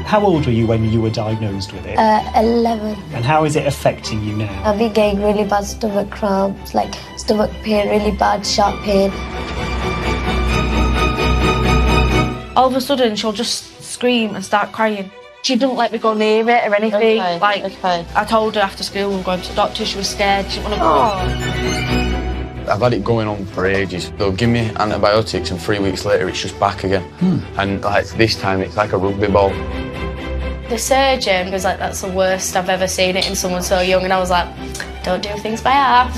How old were you when you were diagnosed with it? 11. And how is it affecting you now? I've been getting really bad stomach cramps, like stomach pain, really bad sharp pain. All of a sudden, she'll just scream and start crying. She didn't let me go near it or anything. Okay. I told her after school we were going to the doctor. She was scared. She didn't want to go. I've had it going on for ages. They'll give me antibiotics and 3 weeks later it's just back again. And like this time it's like a rugby ball. The surgeon was like, that's the worst I've ever seen it in someone so young. And I was like, don't do things by half.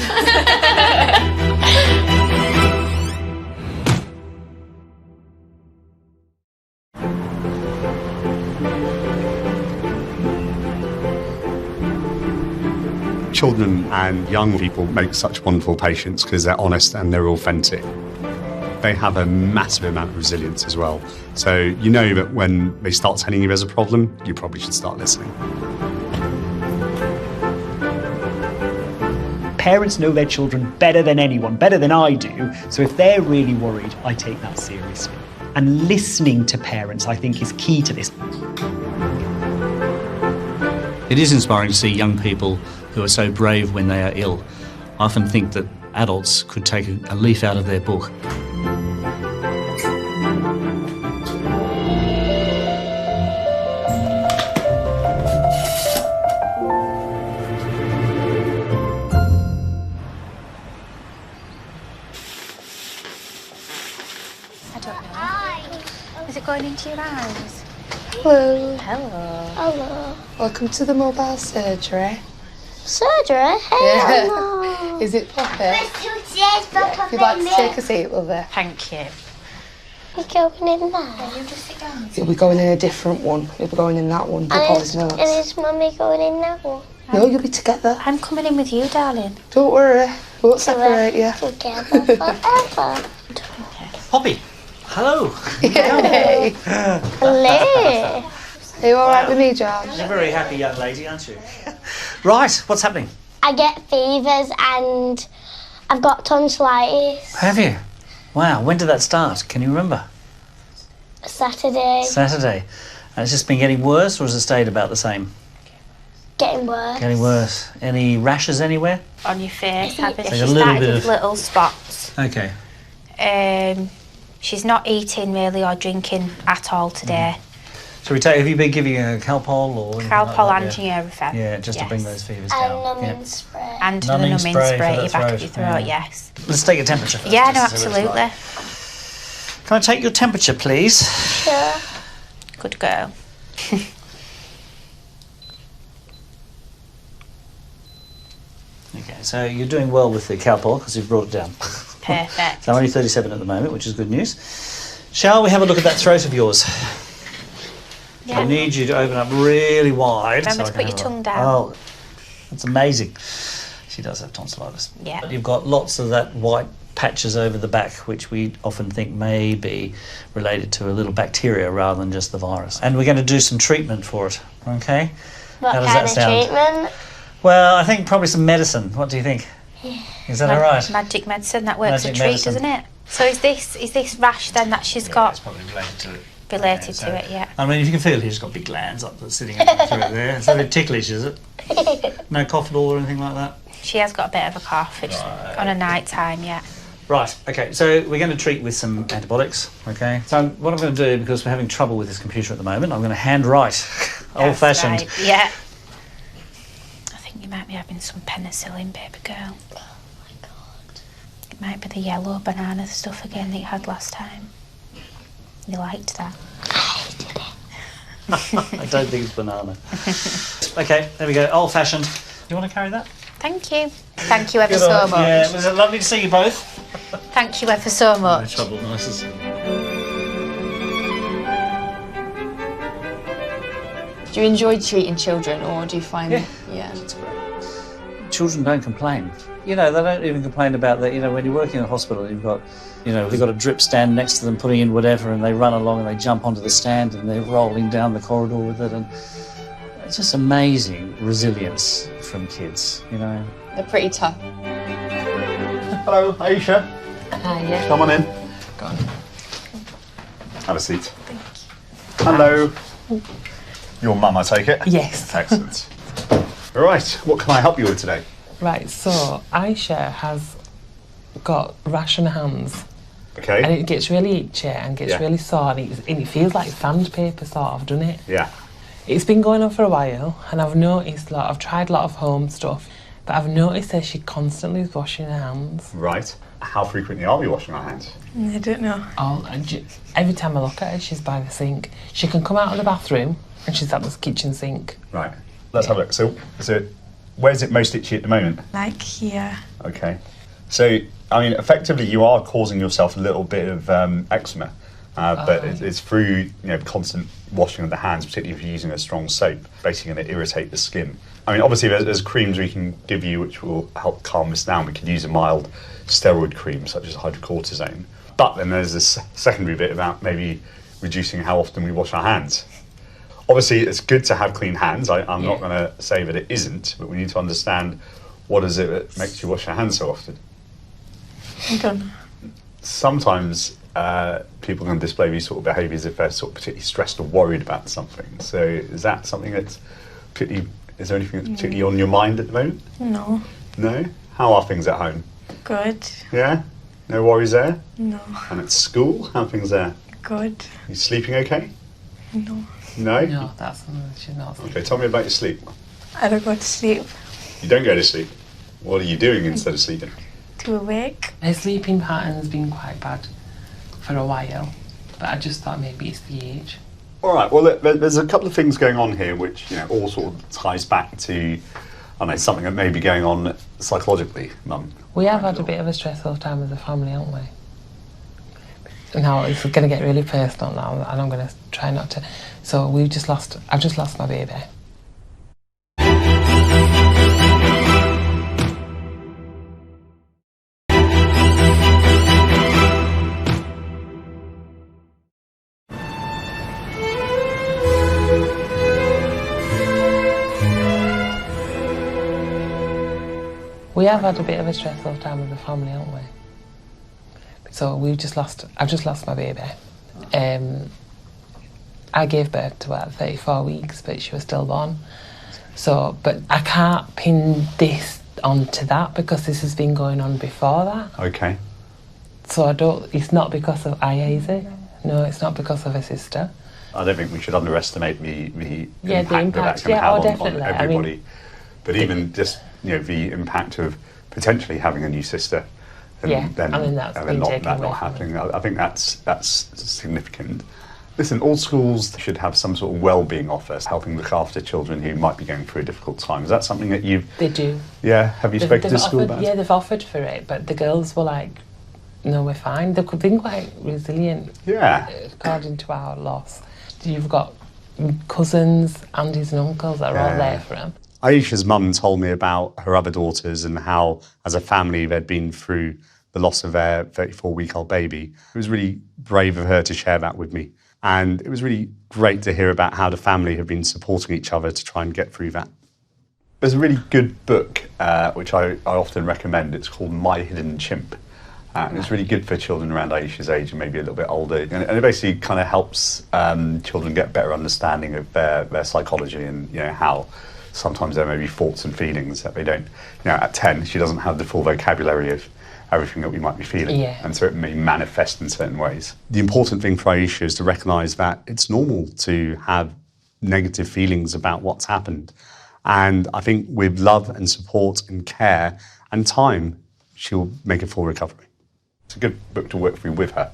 Children and young people make such wonderful patients because they're honest and they're authentic. They have a massive amount of resilience as well. So you know that when they start telling you there's a problem, you probably should start listening. Parents know their children better than anyone, better than I do. So if they're really worried, I take that seriously. And listening to parents, I think, is key to this. It is inspiring to see young people who are so brave when they are ill. I often think that adults could take a leaf out of their book. I don't know. Is it going into your eyes? Hello. Hello. Hello. Welcome to the mobile surgery. Surgery? Yeah. Is it Poppy? If you'd like to take a seat, lovely. Thank you. You're going in there? You just sit down. You'll be going in a different one. You'll be going in that one. Paul's notes. And is Mummy going in that one? No, you'll be together. I'm coming in with you, darling. Don't worry. We won't separate you. Together forever. Poppy, hello. Yay. Hello. Are you all right with me, George? You're a very happy young lady, aren't you? Right, what's happening? I get fevers and I've got tonsillitis. Have you? Wow, when did that start? Can you remember? Saturday. Saturday. And it's just been getting worse, or has it stayed about the same? Getting worse. Getting worse. Any rashes anywhere? On your face, have you? Like She a little started bit with of- little spots. Okay. She's not eating really or drinking at all today. Shall we take, have you been giving a Calpol or anything Calpol like and that? Yeah. Nurofen. Yeah, just to bring those fevers down. And numbing Yeah. spray. And the Numbing numbing spray spray for at the your back throat, of your throat, yeah. yes. Let's take a temperature first. Yeah, no, just to see what it's absolutely. like. Can I take your temperature, please? Sure. Good girl. Okay, so you're doing well with the Calpol because you've brought it down. Perfect. So I'm only 37 at the moment, which is good news. Shall we have a look at that throat of yours? Yeah. I need you to open up really wide. Remember so to I can put your have a- tongue down. Oh, that's amazing. She does have tonsillitis. Yeah. But you've got lots of that white patches over the back, which we often think may be related to a little bacteria rather than just the virus. And we're going to do some treatment for it, okay? What How does kind that of sound? treatment? Well, I think probably some medicine. What do you think? Is that all right? Magic medicine, that works Magic a treat, medicine. doesn't it? So is this rash then that she's got It's probably related to it. related so- to it, yeah? I mean, if you can feel it, she's got big glands up that's sitting up through it there. It's a bit ticklish, is it? No cough at all or anything like that? She has got a bit of a cough. It's on a night time, yeah. Right, okay, so we're going to treat with some antibiotics, okay? So what I'm going to do, because we're having trouble with this computer at the moment, I'm going to hand write, old-fashioned. Right, yeah. I think you might be having some penicillin, baby girl. Oh my God. It might be the yellow banana stuff again that you had last time. You liked that. I don't think it's banana. Okay, there we go, old-fashioned. You want to carry that? Thank you. Thank you ever so much. Yeah, was it lovely to see you both? Thank you ever so No much. trouble, nice to see you. Do you enjoy treating children, or do you find... Yeah. It's great. Children don't complain. You know, they don't even complain about that. You know, when you're working in a hospital, you've got, you know, they've got a drip stand next to them putting in whatever, and they run along and they jump onto the stand and they're rolling down the corridor with it, and it's just amazing resilience from kids, you know. They're pretty tough. Hello, Aisha. Hi, yeah. Come on in. Go on. Have a seat. Thank you. Hello. your mum, I take it? Yes. Excellent. Right, what can I help you with today? Right, so Aisha has got rash on her hands. Okay. And it gets really itchy and gets really sore, and it feels like sandpaper sort of, doesn't it? Yeah. It's been going on for a while, and I've noticed, I've tried a lot of home stuff, but I've noticed that she constantly is washing her hands. Right. How frequently are we washing our hands? I don't know. Every time I look at her, she's by the sink. She can come out of the bathroom, and she's at the kitchen sink. Right. Let's have a look. So where's it most itchy at the moment? Like here. Okay. So, I mean, effectively, you are causing yourself a little bit of eczema, but it's through constant washing of the hands, particularly if you're using a strong soap, basically going to irritate the skin. I mean, obviously, there's creams we can give you which will help calm this down. We could use a mild steroid cream, such as hydrocortisone. But then there's this secondary bit about maybe reducing how often we wash our hands. Obviously, it's good to have clean hands. I'm not going to say that it isn't, but we need to understand what is it that makes you wash your hands so often. I don't know. Sometimes people can display these sort of behaviours if they're sort of particularly stressed or worried about something. So is that something that's particularly, is there anything that's particularly on your mind at the moment? No. No? How are things at home? Good. Yeah? No worries there? No. And at school, how are things there? Good. You sleeping okay? No. No? No, she's not sleeping. Okay, tell me about your sleep. I don't go to sleep. You don't go to sleep? What are you doing instead of sleeping? To awake. Her sleeping pattern's been quite bad for a while, but I just thought maybe it's the age. All right, well, there's a couple of things going on here which all sort of ties back to, I don't know, something that may be going on psychologically, Mum. We have had a bit of a stressful time as a family, haven't we? Now, it's going to get really personal now, and I'm going to try not to. So I've just lost my baby. We have had a bit of a stressful time as a family, haven't we? So I've just lost my baby. I gave birth to her at 34 weeks, but she was stillborn. So, but I can't pin this onto that because this has been going on before that. Okay. So it's not because of Aya, is it? No, it's not because of her sister. I don't think we should underestimate the impact that impact, can have on definitely. everybody. But even just the impact of potentially having a new sister, and then not happening. I think that's significant. Listen, all schools should have some sort of well-being offer, helping look after children who might be going through a difficult time. Is that something that They do. Yeah, have you spoken to school about it? Yeah, they've offered for it, but the girls were like, no, we're fine. They've been quite resilient. Yeah. According to our loss. You've got cousins, aunties and uncles that are all there for them. Aisha's mum told me about her other daughters and how, as a family, they'd been through the loss of their 34-week-old baby. It was really brave of her to share that with me. And it was really great to hear about how the family have been supporting each other to try and get through that. There's a really good book, which I often recommend. It's called My Hidden Chimp. And it's really good for children around Aisha's age and maybe a little bit older. And it basically kind of helps children get a better understanding of their psychology and how sometimes there may be thoughts and feelings that they don't. At 10, she doesn't have the full vocabulary of everything that we might be feeling. And so it may manifest in certain ways. The important thing for Aisha is to recognise that it's normal to have negative feelings about what's happened. And I think with love and support and care and time, she'll make a full recovery. It's a good book to work through with her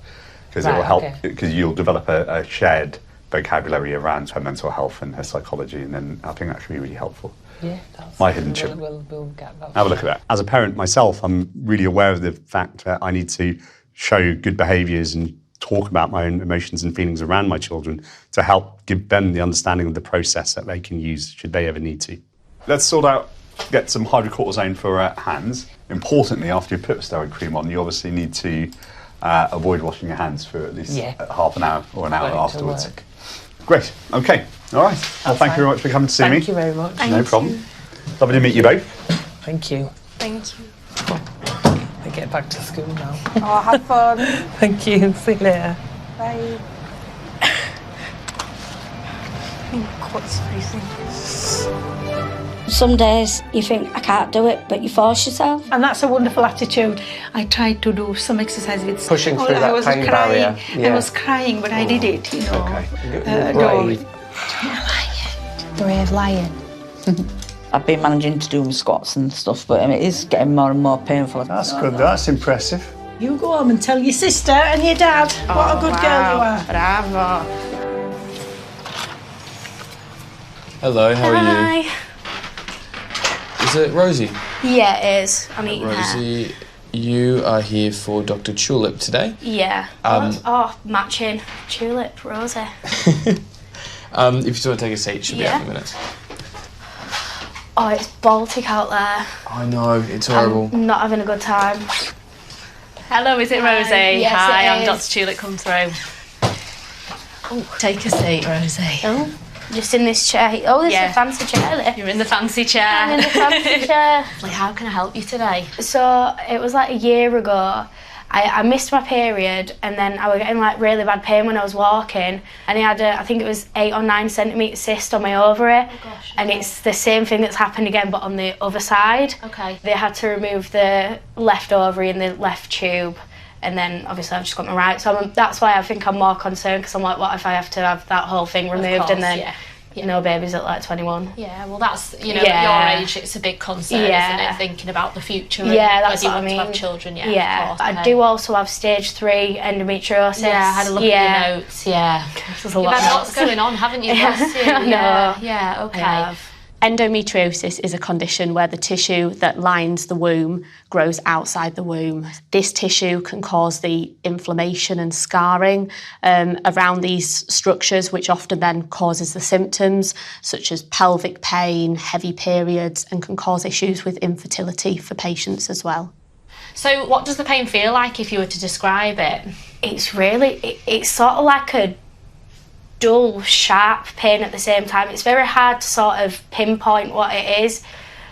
because it will help, because you'll develop a shared vocabulary around her mental health and her psychology, and then I think that can be really helpful. Yeah, that's My Hidden Chimp. We'll get that. Have a look at that. As a parent myself, I'm really aware of the fact that I need to show good behaviours and talk about my own emotions and feelings around my children to help give them the understanding of the process that they can use should they ever need to. Let's get some hydrocortisone for hands. Importantly, after you put steroid cream on, you obviously need to avoid washing your hands for at least half an hour or an hour afterwards. Great. Okay. All right. Well, thank you very much for coming to see me. Thank you very much. No problem. Lovely to meet you both. Thank you. Thank you. I get back to school now. Oh, have fun. Thank you. See you later. Bye. Some days you think, I can't do it, but you force yourself. And that's a wonderful attitude. I tried to do some exercise with... Pushing through that pain barrier. I was crying, but I did it, you know. Okay. Brave lion. I've been managing to do my squats and stuff, but it is getting more and more painful. That's good, that's impressive. You go home and tell your sister and your dad what a good girl you are. Bravo. Hello, how are you? Is it Rosie? Yeah, it is. I'm eating her. Rosie, you are here for Dr. Tulip today. Yeah. Matching. Tulip, Rosie. If you just want to take a seat, should be out in a minute. Oh, it's Baltic out there. I know, it's horrible. I'm not having a good time. Hello, is it Rosie? Yes, Hi, it I'm is. Dr. Tulip, come through. Oh, take a seat, Rosie. Oh, just in this chair. Oh, this is a fancy chair. Liv. You're in the fancy chair. I'm in the fancy chair. Like, how can I help you today? So, it was like a year ago. I missed my period and then I was getting like really bad pain when I was walking, and I had I think it was 8 or 9 centimetre cyst on my ovary. Oh gosh, and it's the same thing that's happened again but on the other side. Okay. They had to remove the left ovary and the left tube, and then obviously I've just got my right, so that's why I think I'm more concerned, because I'm like, what if I have to have that whole thing removed? Course, and then no babies at like 21. Yeah, well that's, you know, at your age it's a big concern, isn't it, thinking about the future and that's whether you what want I mean. to have children. Yeah, of course. I do also have stage 3 endometriosis. Yeah, I had a look at your notes, There's a You've lot had of lots notes. going on, haven't you? Yeah, Bless you. I know. Yeah, okay. I have. Endometriosis is a condition where the tissue that lines the womb grows outside the womb. This tissue can cause the inflammation and scarring around these structures, which often then causes the symptoms such as pelvic pain, heavy periods, and can cause issues with infertility for patients as well. So what does the pain feel like if you were to describe it? It's really, it's sort of like a dull, sharp pain at the same time. It's very hard to sort of pinpoint what it is.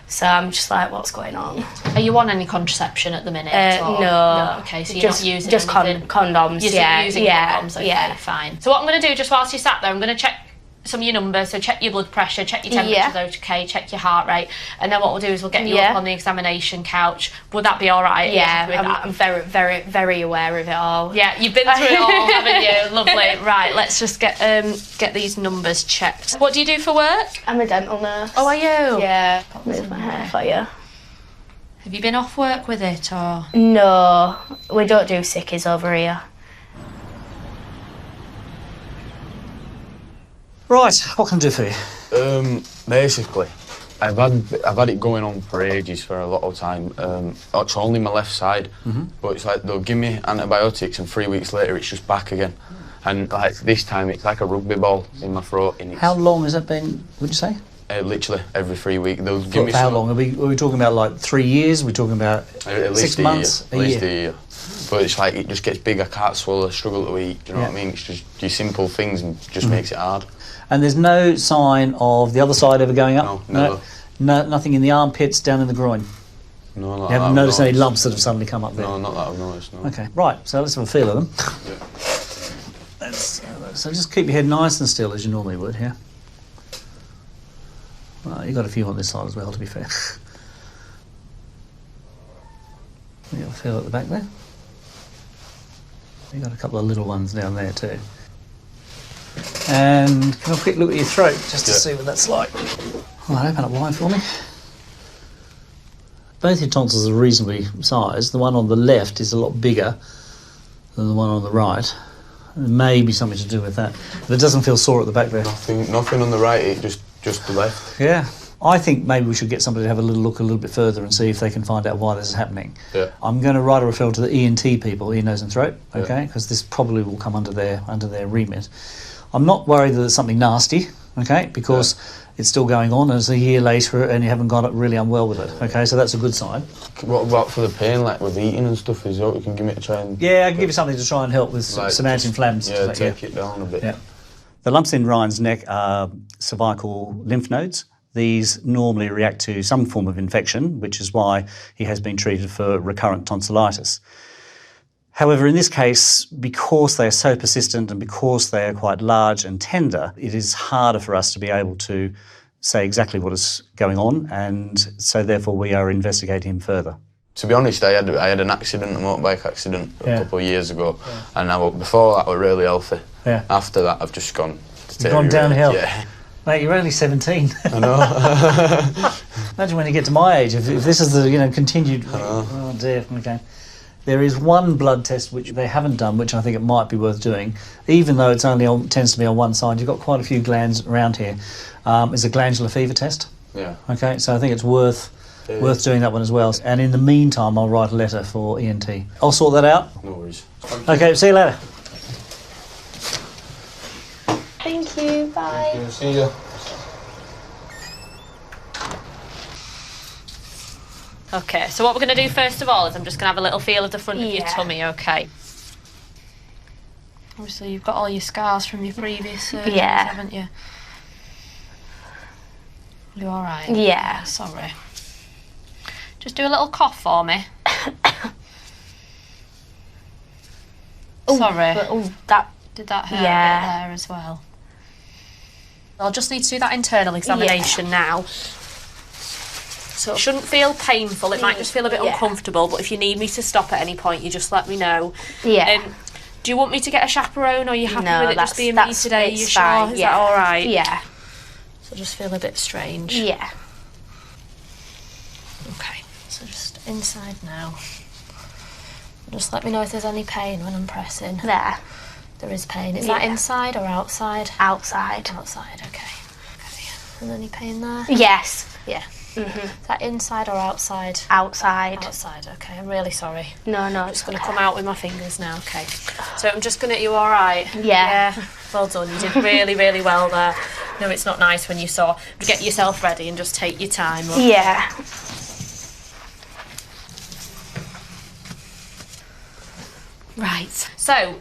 So I'm just like, what's going on? Are you on any contraception at the minute? No. Okay, so you're just, not using just anything? condoms. You're using condoms, okay, fine. So what I'm going to do, just whilst you sat there, I'm going to check some of your numbers, so check your blood pressure, check your temperature, okay, check your heart rate, and then what we'll do is we'll get you up on the examination couch. Would that be all right? Yeah, I'm very, very, very aware of it all. Yeah, you've been through it all, haven't you? Lovely. Right, let's just get these numbers checked. What do you do for work? I'm a dental nurse. Oh, are you? Yeah, move my hair for you. Have you been off work with it, or? No, we don't do sickies over here. Right, what can I do for you? Basically, I've had it going on for ages, for a lot of time. It's only my left side, but it's like they'll give me antibiotics and 3 weeks later it's just back again. And like this time it's like a rugby ball in my throat. And How long has that been, would you say? Literally every 3 weeks. They'll give me how long? Are we talking about like 3 years? Are we talking about at least 6 months? At least a year. But it's like it just gets big. I can't swallow, struggle to eat. Do you know what I mean? It's just your simple things and just makes it hard. And there's no sign of the other side ever going up? No, never. No, nothing in the armpits, down in the groin? No, not You that haven't I've noticed any noticed. lumps that have suddenly come up there? No, not that I've noticed, no. Okay, right, so let's have a feel of them. So just keep your head nice and still as you normally would, yeah? Well, you've got a few on this side as well, to be fair. You got a feel at the back there? You've got a couple of little ones down there too. And can I have a quick look at your throat just to see what that's like? Right, open up wide for me. Both your tonsils are reasonably sized. The one on the left is a lot bigger than the one on the right. There may be something to do with that. But it doesn't feel sore at the back there. Nothing on the right, it just the left. Yeah. I think maybe we should get somebody to have a little look a little bit further and see if they can find out why this is happening. Yeah. I'm going to write a referral to the ENT people, ear, nose and throat, okay, because this probably will come under their remit. I'm not worried that it's something nasty, okay, because it's still going on and it's a year later and you haven't got really unwell with it, okay, so that's a good sign. What about for the pain, like with eating and stuff, is that you can give me a try and... Yeah, I can give you something to try and help with like, some anti-inflammatories. Yeah, take it down a bit. Yeah. The lumps in Ryan's neck are cervical lymph nodes. These normally react to some form of infection, which is why he has been treated for recurrent tonsillitis. However, in this case, because they are so persistent and because they are quite large and tender, it is harder for us to be able to say exactly what is going on, and so therefore we are investigating him further. To be honest, I had an accident, a motorbike accident, a couple of years ago, and before that I was really healthy. Yeah. After that, I've just gone. You've gone downhill. Yeah. Mate, you're only 17. I know. Imagine when you get to my age, if this is the continued. Oh dear. Okay. There is one blood test which they haven't done, which I think it might be worth doing, even though it's only tends to be on one side. You've got quite a few glands around here. It's a glandular fever test. Yeah. Okay, so I think it's worth doing that one as well. And in the meantime, I'll write a letter for ENT. I'll sort that out. No worries. Okay, see you later. Thank you. Bye. See you. Okay, so what we're going to do first of all is I'm just going to have a little feel of the front of your tummy, okay? Obviously, you've got all your scars from your previous surgeries, haven't you? You all right? Yeah. Sorry. Just do a little cough for me. Sorry. Did that hurt a bit there as well? I'll just need to do that internal examination now. So it shouldn't feel painful, it might just feel a bit uncomfortable, but if you need me to stop at any point, you just let me know. Yeah. Do you want me to get a chaperone, or are you happy with it just being me today? It's you sure? fine, Is that all right? Yeah. So just feel a bit strange. Yeah. Okay, so just inside now. Just let me know if there's any pain when I'm pressing. There. There is pain. Is that inside or outside? Outside. Outside, okay. Okay. And any pain there? Yes. Yeah. Is that inside or outside? Outside. Outside, okay. I'm really sorry. No, I'm just going to come out with my fingers now, okay. So I'm just going to, you all right? Yeah. Well done, you did really, really well there. No, it's not nice when you get yourself ready and just take your time. Okay? Yeah. Right. So,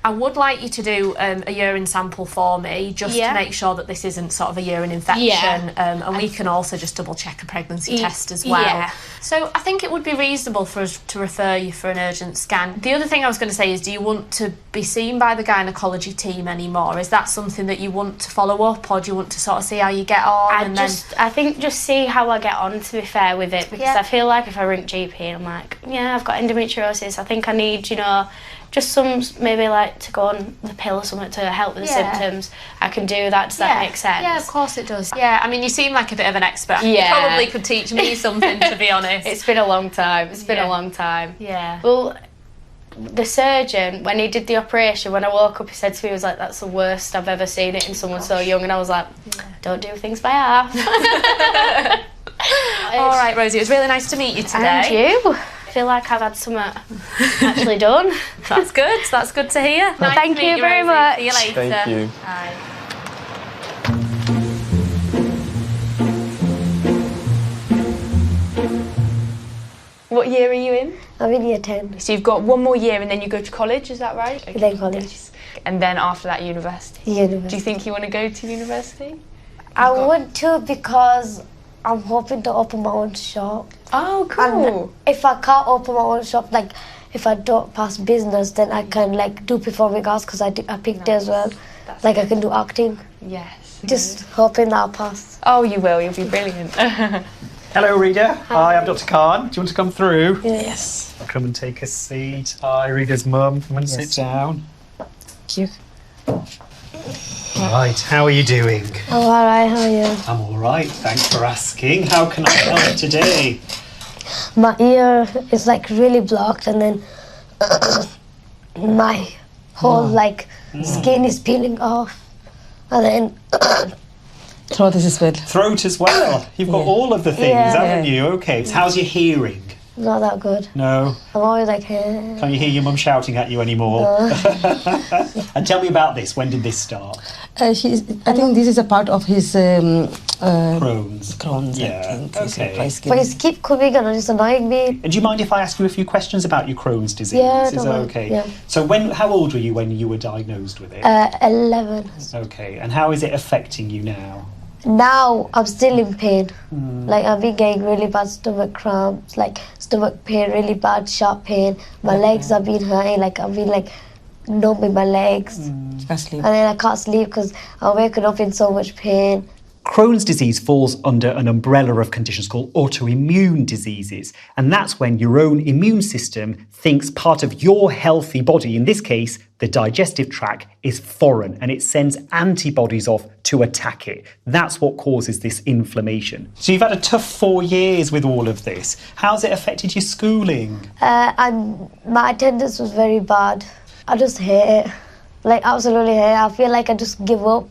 I would like you to do a urine sample for me, just to make sure that this isn't sort of a urine infection. Yeah. And we can also just double check a pregnancy test as well. Yeah. So I think it would be reasonable for us to refer you for an urgent scan. The other thing I was going to say is, do you want to be seen by the gynecology team anymore? Is that something that you want to follow up, or do you want to sort of see how you get on? I think just see how I get on, to be fair with it, because I feel like if I ring GP and I'm like, yeah, I've got endometriosis, I think I need, just some, maybe like to go on the pill or something to help with the symptoms. I can do that. Does that make sense? Yeah, of course it does. Yeah, I mean, you seem like a bit of an expert. You probably could teach me something, to be honest. It's been a long time. It's been a long time. Yeah. Well, the surgeon, when he did the operation, when I woke up, he said to me, he was like, that's the worst I've ever seen it in someone so young. And I was like, don't do things by half. All right, Rosie, it was really nice to meet you today. And you. I feel like I've had something actually done. That's good. That's good to hear. Nice Thank to meet you very Rosie. much. See you later. Thank you. Bye. What year are you in? I'm in year 10. So you've got one more year and then you go to college, is that right? Okay. Then college. And then after that, university. University. Do you think you want to go to university? I would too, because I'm hoping to open my own shop. Oh, cool. And if I can't open my own shop, like if I don't pass business, then I can like do performing arts, because I picked it as well. Like I can do acting. Yes. Just hoping that I'll pass. Oh, you will. You'll be brilliant. Hello, Rita. Hi, I'm Dr. Khan. Do you want to come through? Yes. Come and take a seat. Hi, Rita's mum. Come and sit down. Thank you. Right, how are you doing? I'm alright, how are you? I'm all right, thanks for asking. How can I help today? My ear is like really blocked, and then my whole skin is peeling off, and then throat is as well. Throat as well. You've got all of the things, haven't you? Okay, so how's your hearing? Not that good. No. I'm always like, hey. Can't you hear your mum shouting at you anymore? No. And tell me about this. When did this start? I think this is a part of his Crohn's. Crohn's, Yeah. I think. Okay. But it's keep coming and it's annoying me. And do you mind if I ask you a few questions about your Crohn's disease? Yeah, Is that don't mind. okay? Yeah. So how old were you when you were diagnosed with it? 11. Okay. And how is it affecting you now? now I'm still in pain. Like I've been getting really bad stomach cramps, like stomach pain, really bad sharp pain. My legs have been hurting, like I've been like numb in my legs. You can't sleep. And then I can't sleep because I'm waking up in so much pain. Crohn's disease falls under an umbrella of conditions called autoimmune diseases. And that's when your own immune system thinks part of your healthy body, in this case, the digestive tract, is foreign and it sends antibodies off to attack it. That's what causes this inflammation. So you've had a tough 4 years with all of this. How's it affected your schooling? And my attendance was very bad. I just hate it. Like absolutely hate it. I feel like I just give up.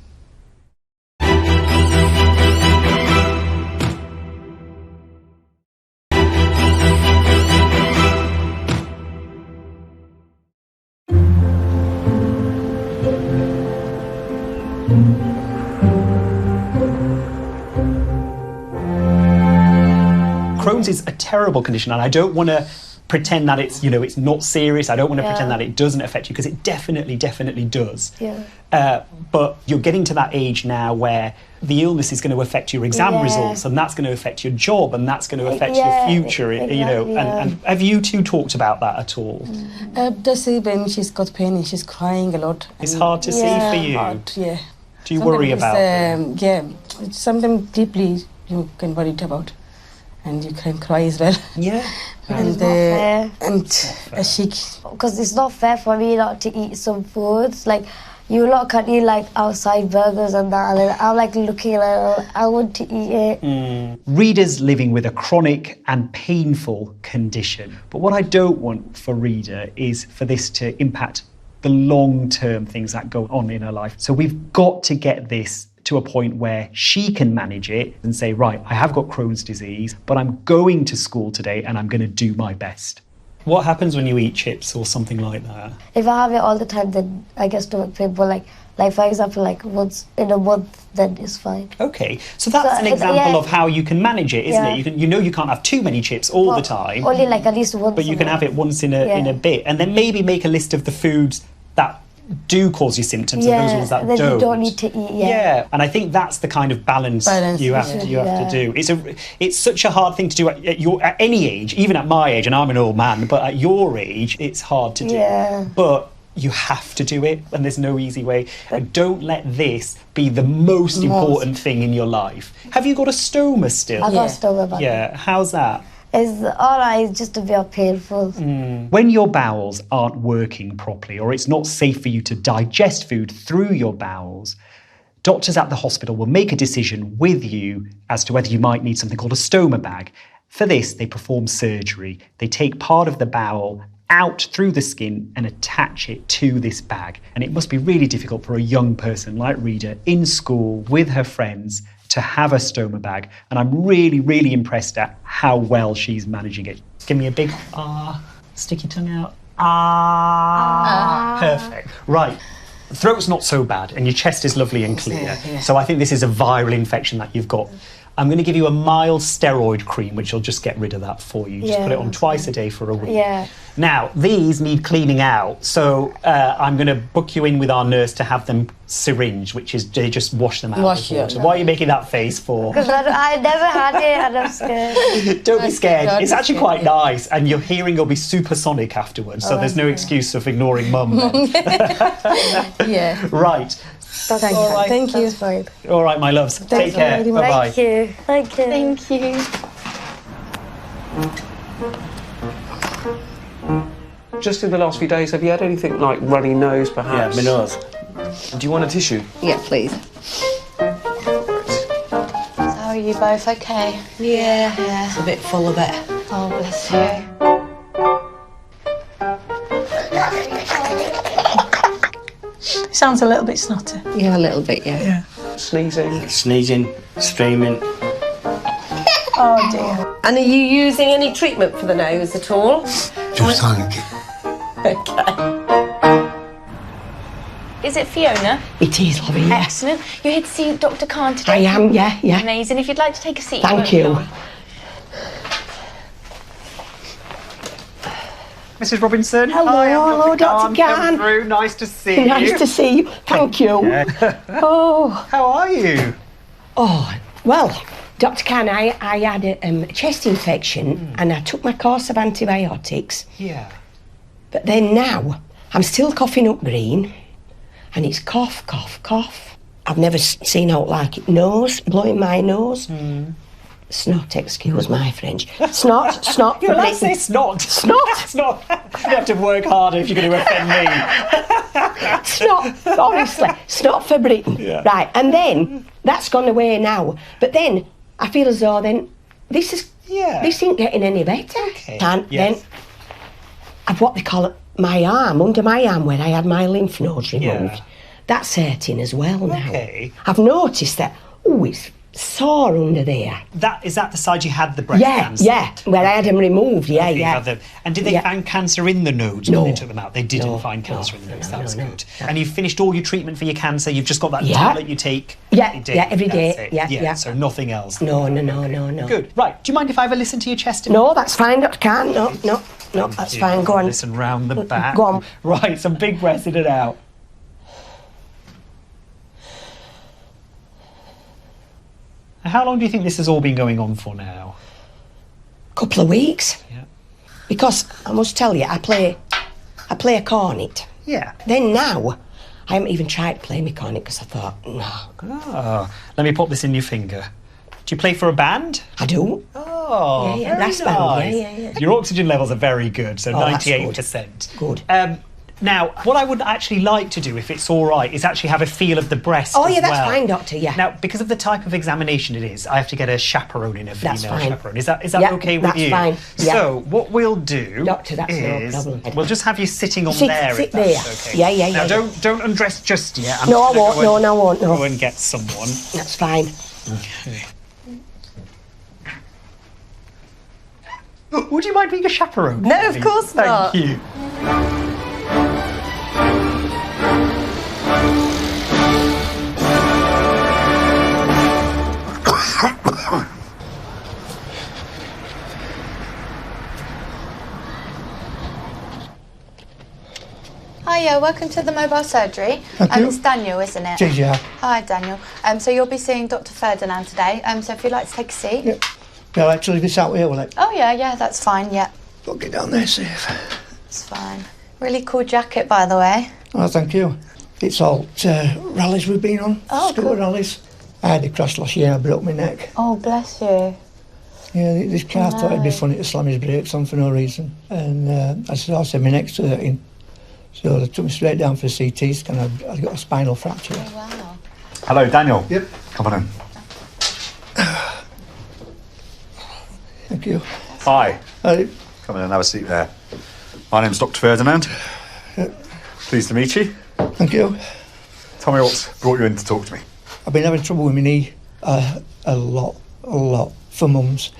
Crohn's is a terrible condition, and I don't want to pretend that it's, it's not serious. I don't want to pretend that it doesn't affect you, because it definitely does. Yeah. But you're getting to that age now where the illness is going to affect your exam results, and that's going to affect your job, and that's going to affect your future. And have you two talked about that at all? Just when she's got pain and she's crying a lot. It's hard to see for you. Hard, yeah. Do you worry about it? Yeah, it's something deeply you can worry about. And you can cry as well. Yeah. And she... Because it's not fair for me not to eat some foods. Like, you lot can eat, like, outside burgers and that. And I'm, like, looking like, I want to eat it. Reada's living with a chronic and painful condition. But what I don't want for Reada is for this to impact the long-term things that go on in her life. So we've got to get this to a point where she can manage it and say, right, I have got Crohn's disease, but I'm going to school today and I'm going to do my best. What happens when you eat chips or something like that? If I have it all the time, then I get stomach pain. But like for example, like once in a month, then it's fine. Okay, so that's an example of how you can manage it, isn't it? You can't have too many chips all the time. Only like at least once. But you can have it once in a bit, and then maybe make a list of the foods that do cause you symptoms and those ones that then don't. You don't need to eat. Yeah, and I think that's the kind of balance you have to do. It's such a hard thing to do at any age, even at my age, and I'm an old man, but at your age, it's hard to do. Yeah. But you have to do it, and there's no easy way. And don't let this be the most important thing in your life. Have you got a stoma still? I got a stoma. Yeah, how's that? It's alright, it's just a bit painful. When your bowels aren't working properly, or it's not safe for you to digest food through your bowels, doctors at the hospital will make a decision with you as to whether you might need something called a stoma bag. For this, they perform surgery. They take part of the bowel out through the skin and attach it to this bag. And it must be really difficult for a young person like Reada in school with her friends to have a stoma bag, and I'm really impressed at how well she's managing it. Give me a big stick your tongue out. Perfect. Right. The throat's not so bad and your chest is lovely and clear. So I think this is a viral infection that you've got. I'm going to give you a mild steroid cream, which will just get rid of that for you. Just put it on twice a day for a week. Yeah. Now, these need cleaning out, so I'm going to book you in with our nurse to have them syringed, which is they just wash them out with water. Why are you making that face for? Because I never had it and I'm scared. Don't be scared. It's actually quite nice, and your hearing will be supersonic afterwards, so there's no excuse of ignoring mum then. Yeah. Right. Thank you. All right, my loves. Take care. Bye-bye. Thank you. Thank you. Just in the last few days, have you had anything like runny nose, perhaps? Yeah, my nose. Do you want a tissue? Yeah, please. How are you both okay? Yeah. It's a bit full of it. Oh, bless you. Sounds a little bit snotty. Yeah, a little bit, yeah. Sneezing. Sneezing, streaming. Oh dear. And are you using any treatment for the nose at all? Just thank Okay. Is it Fiona? It is, lovely, yeah. Excellent. You're here to see Dr. Khan today? I am, yeah. Amazing. If you'd like to take a seat. Thank you. Mrs. Robinson. Hello, Dr. Khan. Through. Nice to see you. Nice to see you. Thank you. Yeah. Oh. How are you? Oh, well, Dr. Khan, I had a chest infection and I took my course of antibiotics. Yeah. But then now, I'm still coughing up green and it's cough, cough, cough. I've never seen out like it. Nose, blowing my nose. Snot, excuse my French. Snot, snot. You're allowed to say snot. Snot? Snot. You have to work harder if you're going to offend me. Snot, honestly. Snot for Britain. Yeah. Right, and then that's gone away now. But then I feel as though then this ain't getting any better. Okay. And Yes. then I've what they call it, my arm, under my arm where I had my lymph nodes removed. Yeah. That's hurting as well now. Okay. I've noticed that, it's sore under there. Is that the side you had the breast cancer? Yeah, where I had them removed, Okay, you had them. And did they Yeah. find cancer in the nodes when they took them out? They didn't find cancer in the nodes. That's good. And you've finished all your treatment for your cancer. You've just got that tablet you take Yeah, every day. That's it. Yeah. So nothing else. No. Good. Right. Do you mind if I have a listen to your chest? No, that's fine, Dr. Khan. No, that's fine. Go on. Listen round the back. Go on. Right. Some big breaths in and out. How long do you think this has all been going on for now? Couple of weeks. Yeah. Because I must tell you, I play a cornet. Yeah. Then now, I haven't even tried to play my cornet because I thought, no. Oh, let me pop this in your finger. Do you play for a band? I do. Oh, Yeah, very that's band. nice. Yeah. Your oxygen levels are very good, so Oh, that's 98%. Good. Now, what I would actually like to do, if it's all right, is actually have a feel of the breast Oh, as yeah, that's well. fine, Doctor, yeah. Now, because of the type of examination it is, I have to get a chaperone in, a female That's fine. chaperone. Is that Yeah, okay with that's you? fine, yeah. So, what we'll do Doctor, that's no is problem. we'll just have you sitting on Sit there, if there. that's okay. Yeah. Now, don't undress just yet. I'm No, I just won't. gonna No, I won't. No. Go and get someone. That's fine. Okay. Would you mind being a chaperone? No, for of me? course not. Thank you. Hiya, welcome to the mobile surgery. Thank you. It's Daniel, isn't it? It is, yeah. Hi, Daniel. So you'll be seeing Dr. Ferdinand today. So if you'd like to take a seat. Yeah. They'll actually this out here, will it? Oh yeah, that's fine. Yeah, I'll get down there safe. it's fine. Really cool jacket, by the way. Oh, thank you. It's all rallies we've been on. Oh, scooter cool. rallies. I had a crash last year. I broke my neck. Oh, bless you. Yeah, this car thought it'd be No. funny to slam his brakes on for no reason, and I said my neck's hurting. So they took me straight down for a CT scan. I got a spinal fracture. Oh, wow. Hello, Daniel. Yep. Come on in. Thank you. Hi. Hi. Come in and have a seat there. My name's Dr. Ferdinand. Pleased to meet you. Thank you. Tell me what's brought you in to talk to me. I've been having trouble with my knee a lot for months.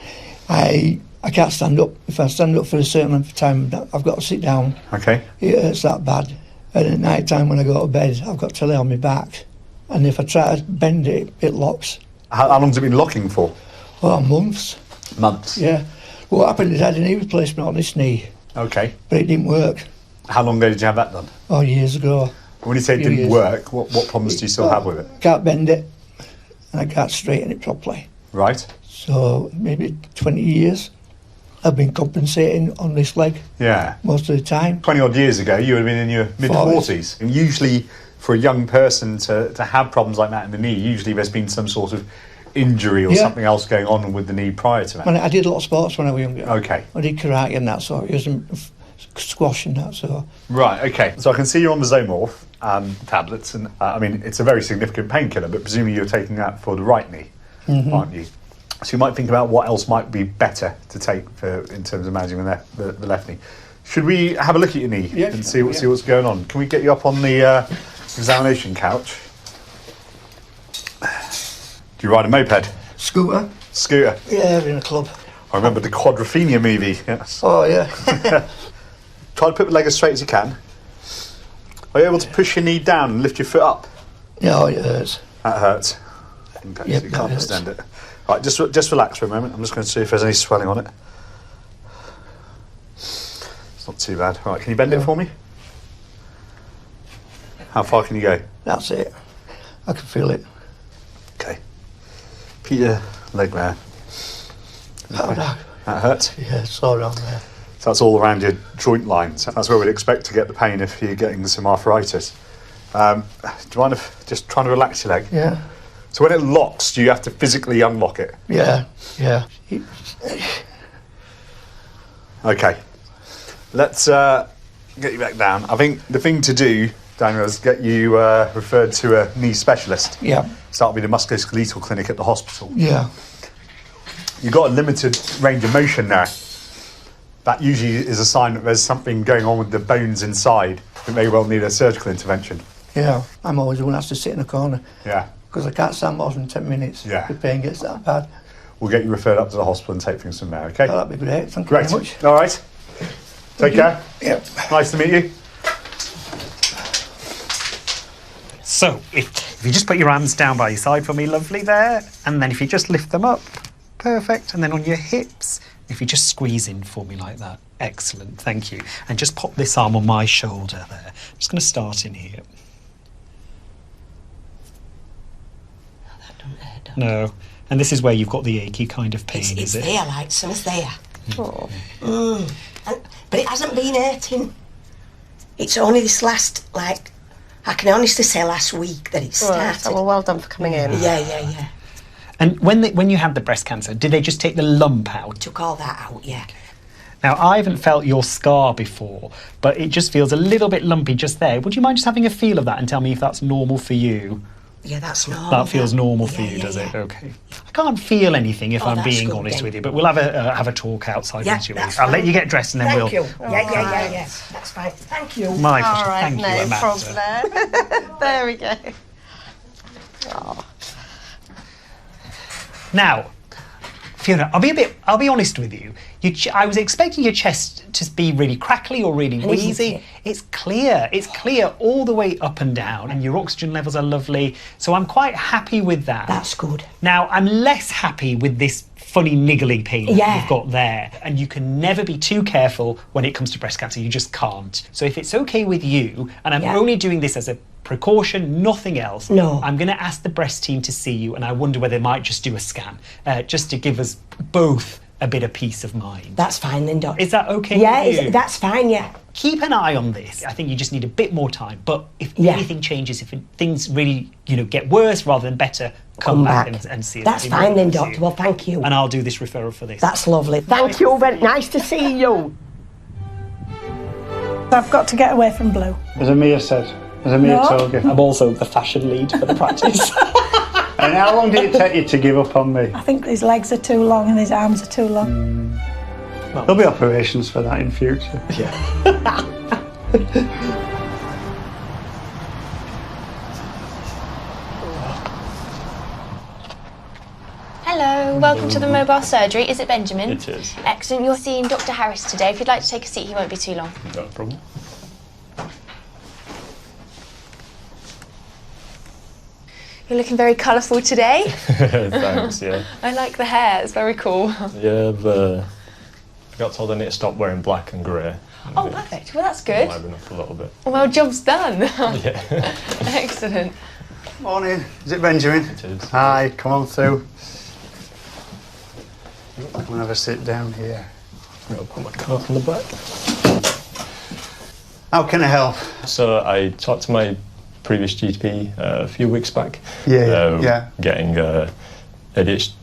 I can't stand up. If I stand up for a certain length of time, I've got to sit down. Okay. It hurts that bad. And at night time when I go to bed, I've got to lay on my back. And if I try to bend it, it locks. How long's it been locking for? Oh, months. Months. Yeah. What happened is I had a knee replacement on this knee, Okay. but it didn't work. How long ago did you have that done? Oh, years ago. When you say it Few didn't years. work, what problems do you still have with it? Can't bend it, and I can't straighten it properly. Right. So maybe 20 years I've been compensating on this leg Yeah. most of the time. 20 odd years ago, you would have been in your mid-40s. And usually, for a young person to have problems like that in the knee, usually there's been some sort of injury or Yeah. something else going on with the knee prior to that. I did a lot of sports when I was younger. Okay. I did karate and that sort of using squash and that sort. Right, okay. So I can see you're on the Zomorph tablets, and I mean, it's a very significant painkiller, but presumably you're taking that for the right knee, Mhm. aren't you? So you might think about what else might be better to take in terms of managing the left knee. Should we have a look at your knee and see what's going on? Can we get you up on the examination couch? Do you ride a moped? Scooter. Scooter. Yeah, in a club. I remember the Quadrophenia movie. Yes. Oh, yeah. Try to put the leg as straight as you can. Are you able to push your knee down and lift your foot up? No, it hurts. That hurts. Okay, Yep, so you that can't hurts. extend it. Right, just relax for a moment. I'm just going to see if there's any swelling on it. It's not too bad. Right, can you bend it for me? How far can you go? That's it. I can feel it. Okay. Keep your leg there. Oh, no. That hurt? Yeah, it's all around there. So that's all around your joint lines. That's where we'd expect to get the pain if you're getting some arthritis. Do you mind if just trying to relax your leg? Yeah. So when it locks, do you have to physically unlock it? Yeah, yeah. Okay. Let's get you back down. I think the thing to do, Daniel, is get you referred to a knee specialist. Yeah. So that'll be the musculoskeletal clinic at the hospital. Yeah. You've got a limited range of motion now. That usually is a sign that there's something going on with the bones inside that may well need a surgical intervention. Yeah. I'm always the one who has to sit in a corner. Yeah. Because I can't stand more than 10 minutes. Yeah. The pain gets that bad. We'll get you referred up to the hospital and take things from there, okay? Oh, that'd be great. Thank you Great. very much. All right. Take care. Yep. Nice to meet you. So, if you just put your hands down by your side for me, lovely there, and then if you just lift them up, perfect, and then on your hips, if you just squeeze in for me like that, excellent, thank you. And just pop this arm on my shoulder there. I'm just going to start in here. No, and this is where you've got the achy kind of pain, It's is it? there, like, something's there. Oh. But it hasn't been hurting. It's only this last, like, I can honestly say last week that it started. Right, well, well done for coming in. Yeah. And when you had the breast cancer, did they just take the lump out? Took all that out, yeah. Now, I haven't felt your scar before, but it just feels a little bit lumpy just there. Would you mind just having a feel of that and tell me if that's normal for you? Yeah, that's normal. That feels normal for you, does it? Okay. I can't feel anything if I'm being honest with you, but we'll have a talk outside. Yeah, once you're that's ready. I'll let fine. you get dressed and then Thank we'll... you. Yeah. That's fine. Thank you. My pleasure. All right, Thank you, no Amanda. problem. There we go. Oh. Now, Fiona, I'll be honest with you. I was expecting your chest to be really crackly or really And wheezy. It's clear. It's clear all the way up and down, and your oxygen levels are lovely. So I'm quite happy with that. That's good. Now, I'm less happy with this funny niggling pain that Yeah. you've got there. And you can never be too careful when it comes to breast cancer. You just can't. So if it's okay with you, and I'm only doing this as a precaution, nothing else. No. I'm going to ask the breast team to see you, and I wonder whether they might just do a scan, just to give us both a bit of peace of mind. That's fine then, Doc. Is that okay Yeah, with you? that's fine, yeah. Keep an eye on this. I think you just need a bit more time. But if anything changes, if things really, get worse rather than better, come back. And see us. That's I'd be more fine then, than Doctor. Well, thank you. And I'll do this referral for this. That's lovely. Thank you. Very nice to see you. I've got to get away from Blue. As Amir said. As Amir No. told you. I'm also the fashion lead for the practice. And how long did it take you to give up on me? I think his legs are too long and his arms are too long. There'll be operations for that in future. Yeah. Hello, welcome to the mobile surgery. Is it Benjamin? It is. Excellent. You're seeing Dr. Harris today. If you'd like to take a seat, he won't be too long. No problem. You're looking very colourful today. Thanks, yeah. I like the hair. It's very cool. Yeah, I got told I need to stop wearing black and grey. Oh, perfect. Well, that's good. Liven up a little bit. Well, job's done. Yeah. Excellent. Morning. Is it Benjamin? It is. Hi, come on through. Come and have a sit down here. I'll put my coat on the back. How can I help? So I talked to my previous GP a few weeks back. Yeah. Getting a ADHD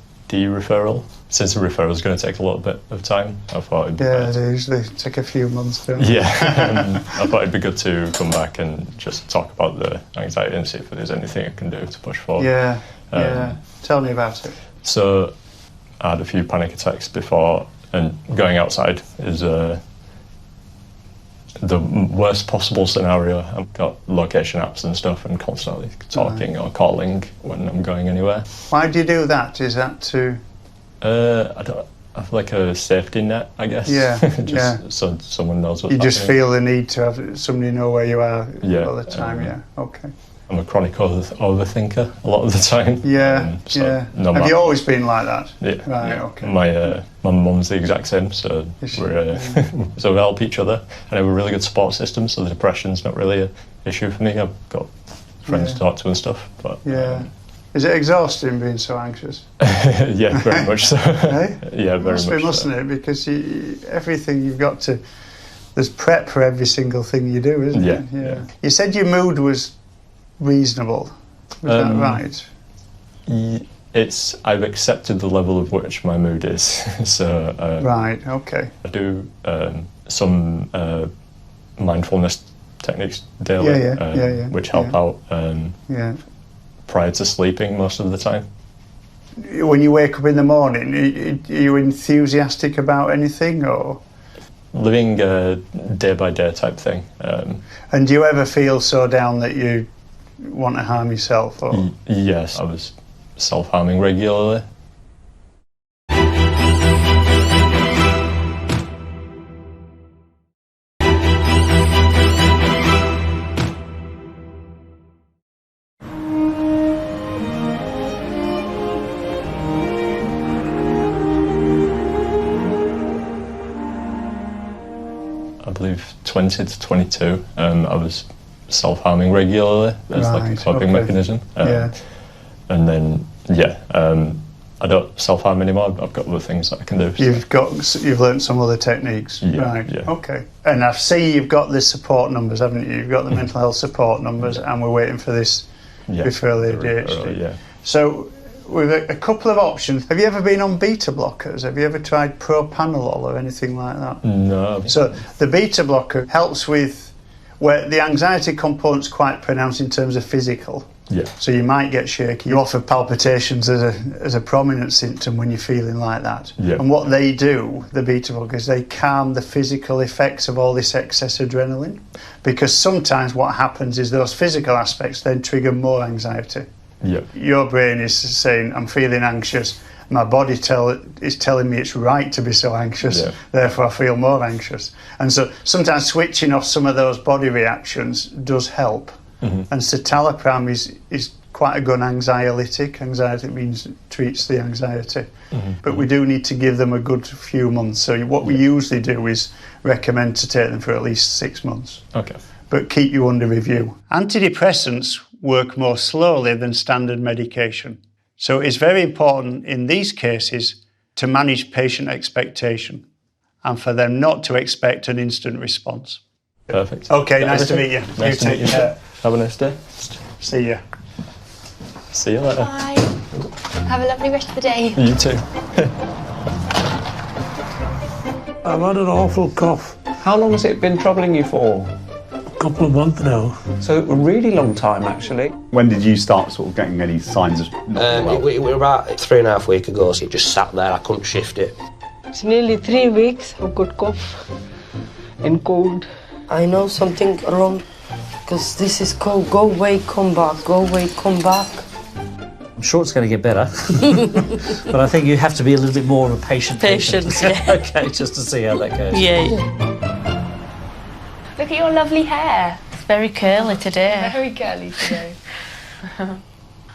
referral. Since the referral is going to take a little bit of time, I thought it'd be They usually take a few months, don't they? Yeah, I thought it'd be good to come back and just talk about the anxiety and see if there's anything I can do to push forward. Yeah. Tell me about it. So I had a few panic attacks before, and going outside is the worst possible scenario. I've got location apps and stuff and constantly talking or calling when I'm going anywhere. Why do you do that? Is that to... I don't have like a safety net, I guess. Yeah, So someone knows what's You just happening. feel the need to have somebody know where you are all the time, Okay. I'm a chronic overthinker a lot of the time. No Have matter- you always been like that? Yeah. Right, okay. My mum's the exact same, so we're so we help each other, and I have a really good support system. So the depression's not really an issue for me. I've got friends to talk to and stuff. But Is it exhausting being so anxious? Yeah, very much so. Eh? Yeah, very Must much be, mustn't it? Because everything you've got to... There's prep for every single thing you do, isn't it? Yeah. You said your mood was reasonable. Was that right? I've accepted the level of which my mood is. So right. Okay. I do some mindfulness techniques daily, which help out prior to sleeping most of the time. When you wake up in the morning, are you enthusiastic about anything, or living a day-by-day type thing? And do you ever feel so down that you want to harm yourself? Or? Yes, I was self-harming regularly. I believe 20 to 22, I was self-harming regularly as like a coping mechanism. And then, I don't self-harm anymore. I've got other things that I can do. You've learnt some other techniques, right? Yeah. Okay. And I see you've got the support numbers, haven't you? You've got the mental health support numbers, and we're waiting for this referral ADHD. So we've got a couple of options. Have you ever been on beta blockers? Have you ever tried propranolol or anything like that? No. So the beta blocker helps with where the anxiety component's quite pronounced in terms of physical. Yeah. So you might get shaky. You offer palpitations as a prominent symptom when you're feeling like that. Yeah. And what they do, the beta blockers, they calm the physical effects of all this excess adrenaline. Because sometimes what happens is those physical aspects then trigger more anxiety. Yeah. Your brain is saying, I'm feeling anxious. My body is telling me it's right to be so anxious, therefore I feel more anxious. And so sometimes switching off some of those body reactions does help. And citalopram is quite a good anxiolytic. Anxiety means it treats the anxiety. But we do need to give them a good few months. So what we usually do is recommend to take them for at least 6 months. Okay. But keep you under review. Antidepressants work more slowly than standard medication. So it's very important in these cases to manage patient expectation and for them not to expect an instant response. Perfect. Okay, nice to meet you. Nice to meet you. Have a nice day. See you. See you later. Bye. Have a lovely rest of the day. You too. I've had an awful cough. How long has it been troubling you for? A couple of months now. So a really long time, actually. When did you start sort of getting any signs of not well? It was about 3.5 weeks ago, so it just sat there. I couldn't shift it. It's nearly 3 weeks of good cough and cold. I know something wrong because this is called go away, come back, go away, come back. I'm sure it's going to get better, but I think you have to be a little bit more of a patient. Okay, just to see how that goes. Look at your lovely hair. It's very curly today. Very curly today.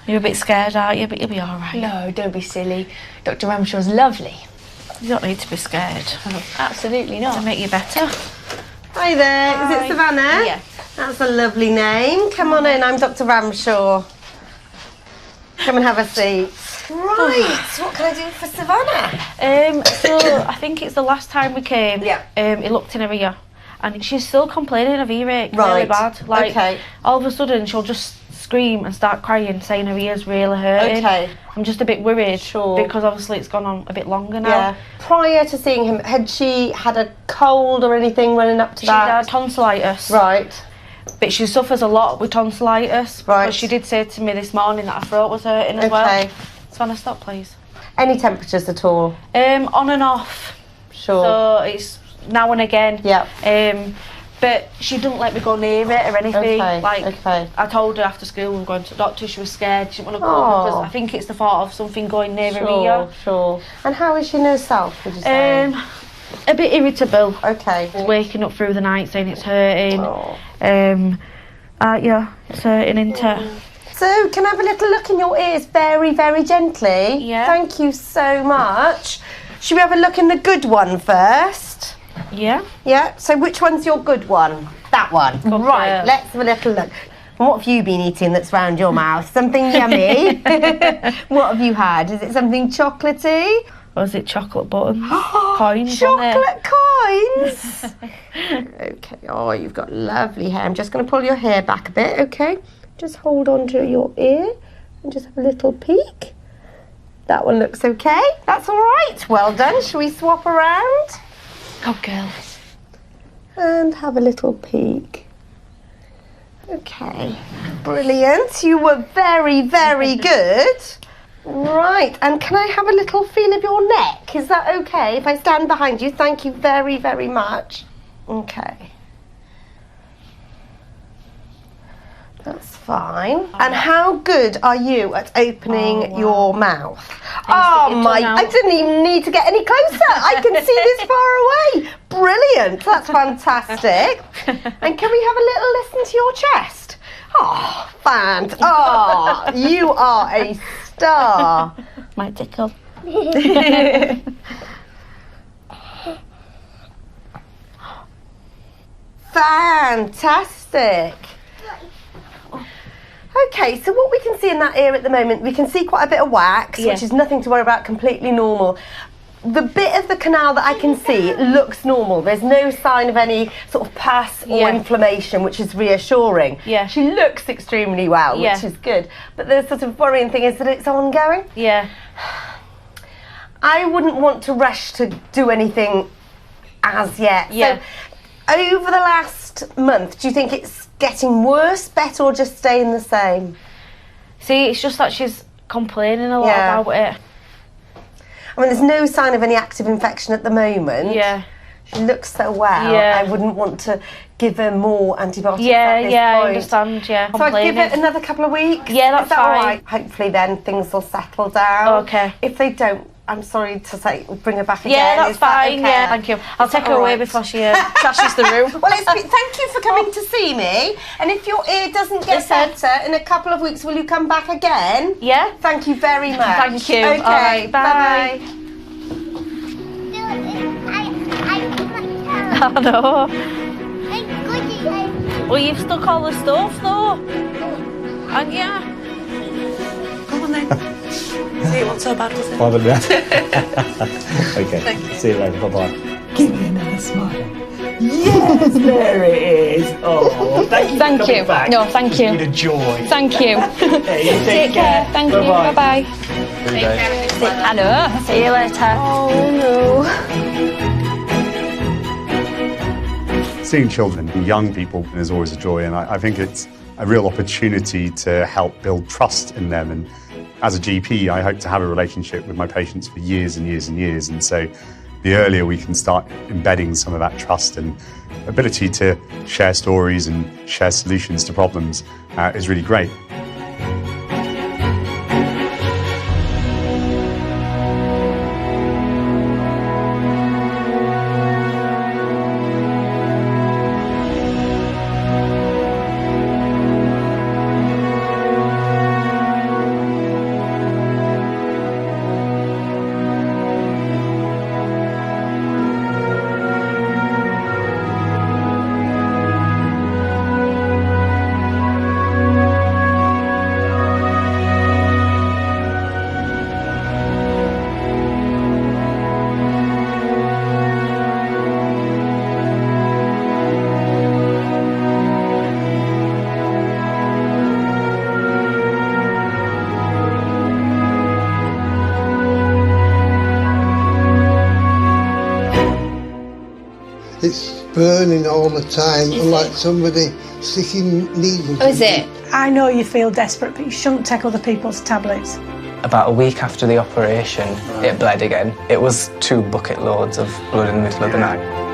You're a bit scared, aren't you? But you'll be all right. No, don't be silly. Dr. Ramshaw's lovely. You don't need to be scared. Absolutely not. To make you better. Hi there, Hi. is it Savannah? Yeah. That's a lovely name. Come on in, I'm Dr. Ramshaw. Come and have a seat. Right, what can I do for Savannah? So I think it's the last time we came. Yeah. He looked in her ear, and she's still complaining of earache really Right. bad. Like Okay. all of a sudden she'll just scream and start crying, saying her ear's really hurting. Okay. I'm just a bit worried. Sure. Because obviously it's gone on a bit longer now. Yeah. Prior to seeing him, had she had a cold or anything running up to She that? had tonsillitis. Right. But she suffers a lot with tonsillitis. Right. But she did say to me this morning that her throat was hurting as well. Okay. Savannah, stop please. Any temperatures at all? On and off. Sure. So it's now and again. Yeah. But she didn't let me go near it or anything. Okay, Like okay. I told her after school we were going to the doctor. She was scared. She didn't want to go Oh. because I think it's the thought of something going near her Sure, ear. sure. And how is she in herself, would you say? A bit irritable. Okay. Waking up through the night saying it's hurting. Oh. Yeah, it's hurting into. So, can I have a little look in your ears very, very gently? Yeah. Thank you so much. Should we have a look in the good one first? Yeah. Yeah, so which one's your good one? That one. Go for Right, it. let's have a little look. And what have you been eating that's round your mouth? Something yummy? What have you had? Is it something chocolatey? Or is it chocolate buttons? Coins. Chocolate coins? Okay, oh, you've got lovely hair. I'm just going to pull your hair back a bit, okay? Just hold on to your ear and just have a little peek. That one looks okay. That's all right. Well done. Shall we swap around? Oh, girl. And have a little peek. Okay, brilliant. You were very, very good. Right, and can I have a little feel of your neck? Is that okay if I stand behind you? Thank you very, very much. Okay. That's fine. And how good are you at opening your mouth? Oh my, I didn't even need to get any closer. I can see this far away. Brilliant, that's fantastic. And can we have a little listen to your chest? Oh, oh, you are a star. Might tickle. Fantastic. Okay, so what we can see in that ear at the moment, we can see quite a bit of wax, which is nothing to worry about, completely normal. The bit of the canal that I can see looks normal. There's no sign of any sort of pus or inflammation, which is reassuring. Yeah. She looks extremely well, which is good. But the sort of worrying thing is that it's ongoing. Yeah. I wouldn't want to rush to do anything as yet. Yeah. So, over the last month, do you think it's getting worse, better, or just staying the same? See, it's just that she's complaining a lot about it. I mean, there's no sign of any active infection at the moment. Yeah. She looks so well. Yeah. I wouldn't want to give her more antibiotics Yeah, at this yeah, point. I understand, yeah. So I'd give it another couple of weeks? Yeah, that's Is that fine. all right? Hopefully then things will settle down. Okay. If they don't, I'm sorry to say, bring her back again. Yeah, that's Is that fine, okay? yeah, thank you. I'll take her away before she trashes the room. Well, thank you for coming to see me. And if your ear doesn't get better in a couple of weeks, will you come back again? Yeah. Thank you very much. Thank you. Okay, All right, bye. bye. I know. Well, you've stuck all the stuff though. And yeah. Come on then. See, what's so bad was it? Bye, okay. See you later. Bye-bye. Give me another smile. Yes, there it is. Oh, thank you. Thank for coming you. Back. No, thank you. It's been a joy. Thank you. Okay, Take care. Thank you. Bye-bye. Bye-bye. Take care. I know. See you later. Oh, no. Seeing children and young people is always a joy, and I think it's a real opportunity to help build trust in them. And as a GP, I hope to have a relationship with my patients for years and years and years. And so the earlier we can start embedding some of that trust and ability to share stories and share solutions to problems is really great. It's burning all the time, like somebody sticking needles. Oh, is it? I know you feel desperate, but you shouldn't take other people's tablets. About a week after the operation, it bled again. It was 2 bucket loads of blood in the middle of the night.